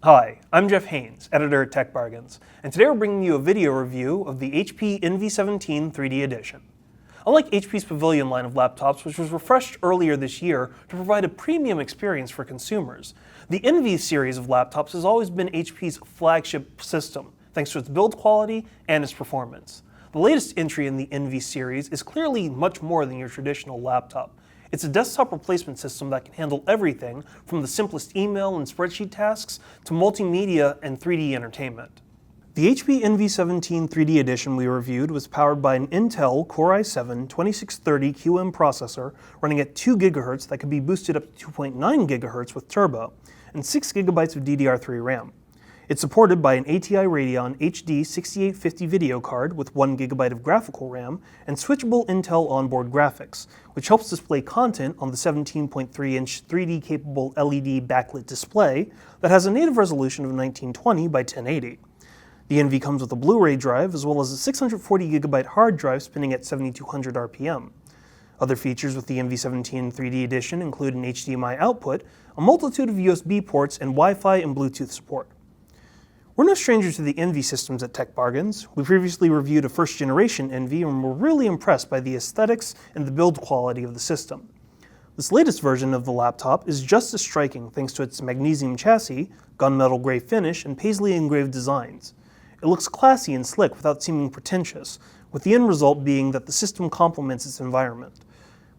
Hi, I'm Jeff Haynes, editor at Tech Bargains, and today we're bringing you a video review of the HP NV17 3D Edition. Unlike HP's Pavilion line of laptops, which was refreshed earlier this year to provide a premium experience for consumers, the NV series of laptops has always been HP's flagship system, thanks to its build quality and its performance. The latest entry in the NV series is clearly much more than your traditional laptop. It's a desktop replacement system that can handle everything from the simplest email and spreadsheet tasks to multimedia and 3D entertainment. The HP NV17 3D Edition we reviewed was powered by an Intel Core i7-2630QM processor running at 2 GHz that could be boosted up to 2.9 GHz with turbo, and 6 GB of DDR3 RAM. It's supported by an ATI Radeon HD6850 video card with 1 GB of graphical RAM and switchable Intel onboard graphics, which helps display content on the 17.3-inch 3D-capable LED backlit display that has a native resolution of 1920 by 1080. The NV comes with a Blu-ray drive as well as a 640 GB hard drive spinning at 7200 RPM. Other features with the NV17 3D Edition include an HDMI output, a multitude of USB ports, and Wi-Fi and Bluetooth support. We're no stranger to the NV systems at Tech Bargains. We previously reviewed a first-generation NV and were really impressed by the aesthetics and the build quality of the system. This latest version of the laptop is just as striking thanks to its magnesium chassis, gunmetal gray finish, and paisley engraved designs. It looks classy and slick without seeming pretentious, with the end result being that the system complements its environment.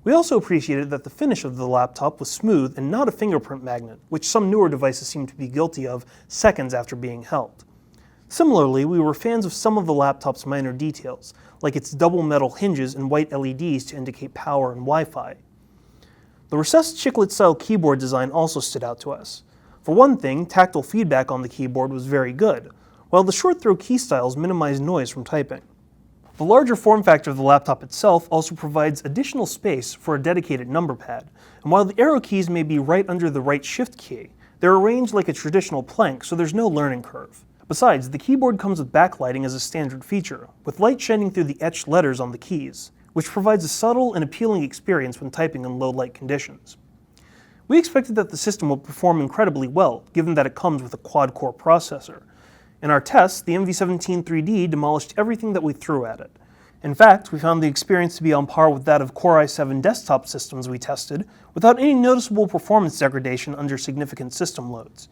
We also appreciated that the finish of the laptop was smooth and not a fingerprint magnet, which some newer devices seem to be guilty of seconds after being held. Similarly, we were fans of some of the laptop's minor details, like its double metal hinges and white LEDs to indicate power and Wi-Fi. The recessed chiclet-style keyboard design also stood out to us. For one thing, tactile feedback on the keyboard was very good, while the short-throw key styles minimized noise from typing. The larger form factor of the laptop itself also provides additional space for a dedicated number pad, and while the arrow keys may be right under the right shift key, they're arranged like a traditional plank, so there's no learning curve. Besides, the keyboard comes with backlighting as a standard feature, with light shining through the etched letters on the keys, which provides a subtle and appealing experience when typing in low light conditions. We expected that the system would perform incredibly well, given that it comes with a quad-core processor. In our tests, the NV17 3D demolished everything that we threw at it. In fact, we found the experience to be on par with that of Core i7 desktop systems we tested, without any noticeable performance degradation under significant system loads.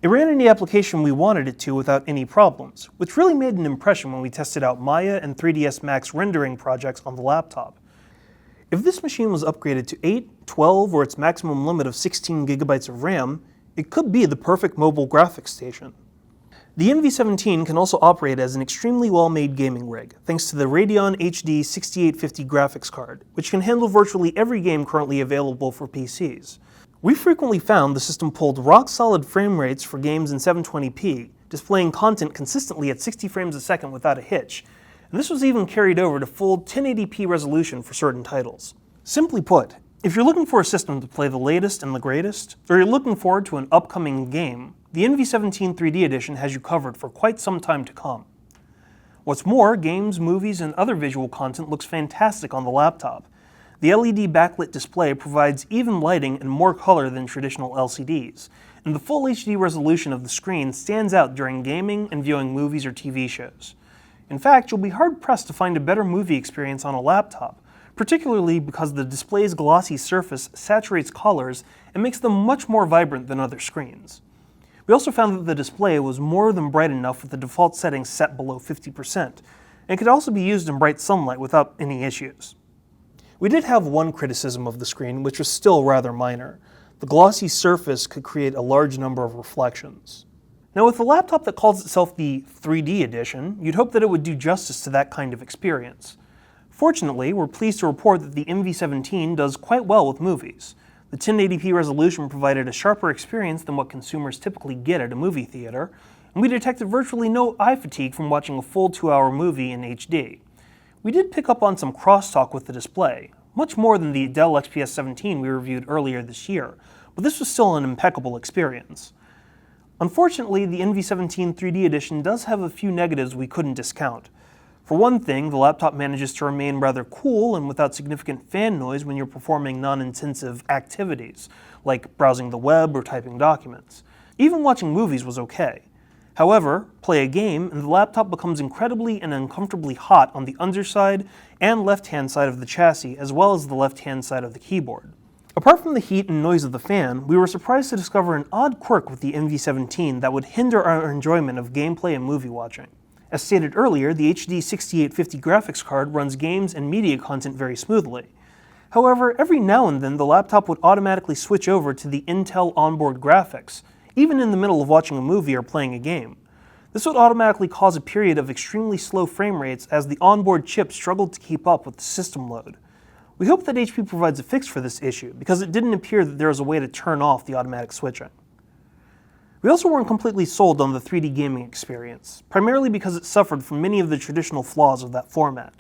It ran any application we wanted it to without any problems, which really made an impression when we tested out Maya and 3ds Max rendering projects on the laptop. If this machine was upgraded to 8, 12, or its maximum limit of 16 GB of RAM, it could be the perfect mobile graphics station. The NV17 can also operate as an extremely well-made gaming rig, thanks to the Radeon HD6850 graphics card, which can handle virtually every game currently available for PCs. We frequently found the system pulled rock-solid frame rates for games in 720p, displaying content consistently at 60 frames a second without a hitch, and this was even carried over to full 1080p resolution for certain titles. Simply put, if you're looking for a system to play the latest and the greatest, or you're looking forward to an upcoming game, the NV17 3D Edition has you covered for quite some time to come. What's more, games, movies, and other visual content looks fantastic on the laptop. The LED backlit display provides even lighting and more color than traditional LCDs, and the full HD resolution of the screen stands out during gaming and viewing movies or TV shows. In fact, you'll be hard-pressed to find a better movie experience on a laptop, particularly because the display's glossy surface saturates colors and makes them much more vibrant than other screens. We also found that the display was more than bright enough with the default settings set below 50%, and could also be used in bright sunlight without any issues. We did have one criticism of the screen, which was still rather minor. The glossy surface could create a large number of reflections. Now, with a laptop that calls itself the 3D edition, you'd hope that it would do justice to that kind of experience. Fortunately, we're pleased to report that the NV17 does quite well with movies. The 1080p resolution provided a sharper experience than what consumers typically get at a movie theater, and we detected virtually no eye fatigue from watching a full 2-hour movie in HD. We did pick up on some crosstalk with the display, much more than the Dell XPS 17 we reviewed earlier this year, but this was still an impeccable experience. Unfortunately, the NV17 3D Edition does have a few negatives we couldn't discount. For one thing, the laptop manages to remain rather cool and without significant fan noise when you're performing non-intensive activities, like browsing the web or typing documents. Even watching movies was okay. However, play a game and the laptop becomes incredibly and uncomfortably hot on the underside and left-hand side of the chassis, as well as the left-hand side of the keyboard. Apart from the heat and noise of the fan, we were surprised to discover an odd quirk with the NV17 that would hinder our enjoyment of gameplay and movie watching. As stated earlier, the HD6850 graphics card runs games and media content very smoothly. However, every now and then the laptop would automatically switch over to the Intel onboard graphics, even in the middle of watching a movie or playing a game. This would automatically cause a period of extremely slow frame rates as the onboard chip struggled to keep up with the system load. We hope that HP provides a fix for this issue, because it didn't appear that there was a way to turn off the automatic switching. We also weren't completely sold on the 3D gaming experience, primarily because it suffered from many of the traditional flaws of that format.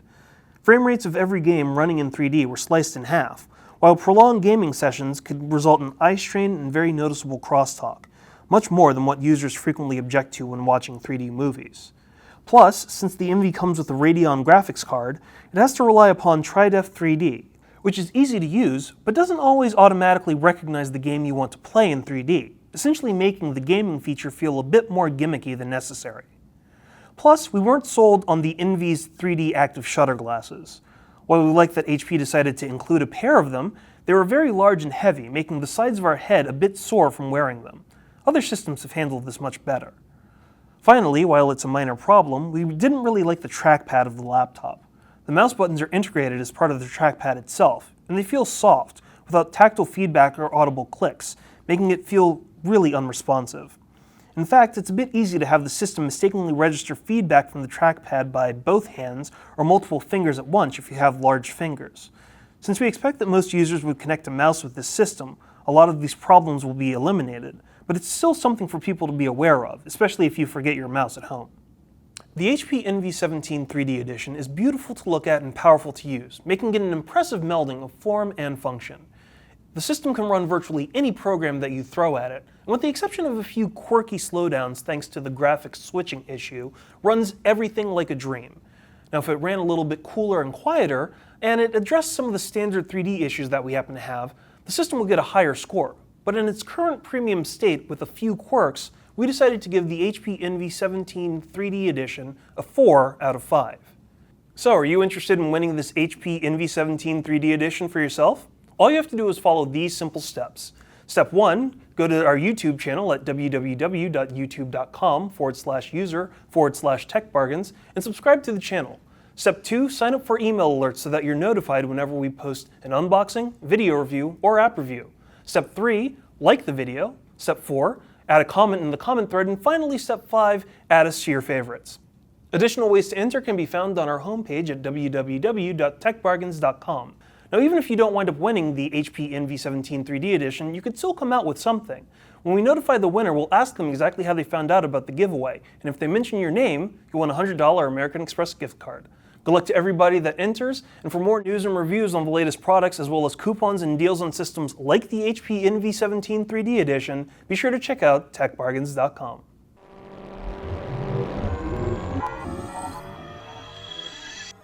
Frame rates of every game running in 3D were sliced in half, while prolonged gaming sessions could result in eye strain and very noticeable crosstalk, much more than what users frequently object to when watching 3D movies. Plus, since the NV comes with a Radeon graphics card, it has to rely upon TriDef 3D, which is easy to use, but doesn't always automatically recognize the game you want to play in 3D, essentially making the gaming feature feel a bit more gimmicky than necessary. Plus, we weren't sold on the NV's 3D active shutter glasses. While we like that HP decided to include a pair of them, they were very large and heavy, making the sides of our head a bit sore from wearing them. Other systems have handled this much better. Finally, while it's a minor problem, we didn't really like the trackpad of the laptop. The mouse buttons are integrated as part of the trackpad itself, and they feel soft, without tactile feedback or audible clicks, making it feel really unresponsive. In fact, it's a bit easy to have the system mistakenly register feedback from the trackpad by both hands or multiple fingers at once if you have large fingers. Since we expect that most users would connect a mouse with this system, a lot of these problems will be eliminated, but it's still something for people to be aware of, especially if you forget your mouse at home. The HP NV17 3D edition is beautiful to look at and powerful to use, making it an impressive melding of form and function. The system can run virtually any program that you throw at it, and with the exception of a few quirky slowdowns thanks to the graphics switching issue, runs everything like a dream. Now if it ran a little bit cooler and quieter, and it addressed some of the standard 3D issues that we happen to have, the system will get a higher score. But in its current premium state with a few quirks, we decided to give the HP NV17 3D edition a 4 out of 5. So, are you interested in winning this HP NV17 3D edition for yourself? All you have to do is follow these simple steps. Step 1, go to our YouTube channel at www.youtube.com/user/techbargains and subscribe to the channel. Step 2, sign up for email alerts so that you're notified whenever we post an unboxing, video review, or app review. Step 3, like the video. Step 4, add a comment in the comment thread, and finally Step 5, add us to your favorites. Additional ways to enter can be found on our homepage at www.techbargains.com. Now even if you don't wind up winning the HP NV17 3D edition, you could still come out with something. When we notify the winner, we'll ask them exactly how they found out about the giveaway, and if they mention your name, you'll win a $100 American Express gift card. Good luck to everybody that enters, and for more news and reviews on the latest products as well as coupons and deals on systems like the HP NV17 3D edition, be sure to check out techbargains.com.